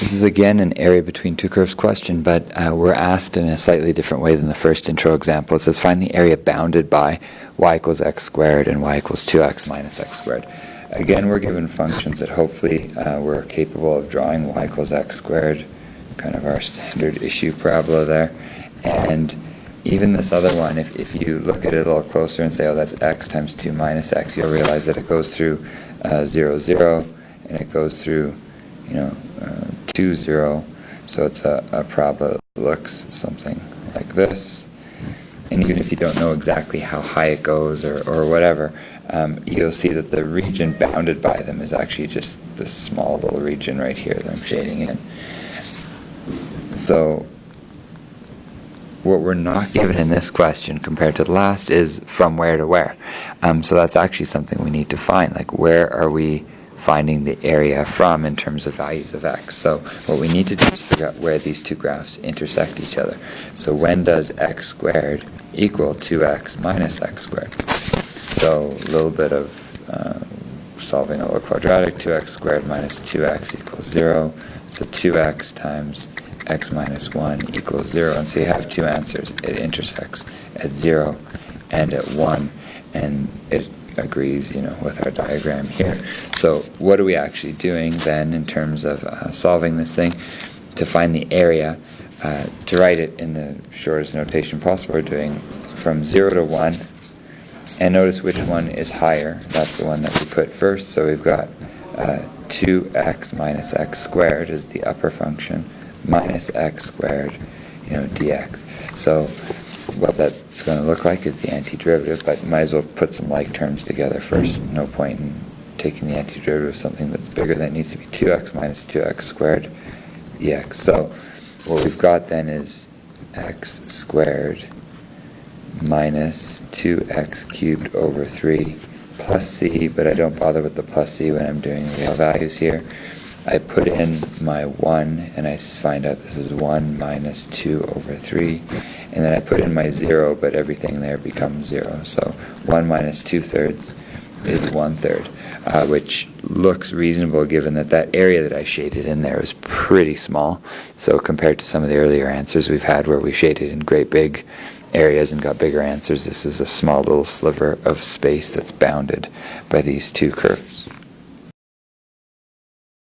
This is again an area between two curves question, but we're asked in a slightly different way than the first intro example. It says find the area bounded by y equals x squared and y equals 2x minus x squared. Again, we're given functions that hopefully we're capable of drawing. Y equals x squared, kind of our standard issue parabola there. And even this other one, if you look at it a little closer and say, oh, that's x times 2 minus x, you'll realize that it goes through 0, 0, and it goes through 2, 0, so it's a parabola that looks something like this. And even if you don't know exactly how high it goes or whatever, you'll see that the region bounded by them is actually just this small little region right here that I'm shading in. So what we're not given in this question compared to the last is from where to where. So that's actually something we need to find, like where are we finding the area from in terms of values of x. So what we need to do is figure out where these two graphs intersect each other. So when does x squared equal 2x minus x squared? So a little bit of solving a little quadratic. 2x squared minus 2x equals 0. So 2x times x minus 1 equals 0. And so you have two answers. It intersects at 0 and at 1. And it agrees, with our diagram here. So what are we actually doing then in terms of solving this thing? To find the area, to write it in the shortest notation possible, we're doing from 0 to 1. And notice which one is higher. That's the one that we put first. So we've got 2x minus x squared is the upper function, minus x squared, dx. So what that's going to look like is the antiderivative, but might as well put some like terms together first. No point in taking the antiderivative of something that's bigger. That needs to be 2x minus 2x squared dx. So what we've got then is x squared minus 2x cubed over 3 plus c, but I don't bother with the plus c when I'm doing real values here. I put in my 1, and I find out this is 1 minus 2 over 3. And then I put in my 0, but everything there becomes 0. So 1 minus 2/3 is 1/3, which looks reasonable given that area that I shaded in there is pretty small. So compared to some of the earlier answers we've had where we shaded in great big areas and got bigger answers, this is a small little sliver of space that's bounded by these two curves.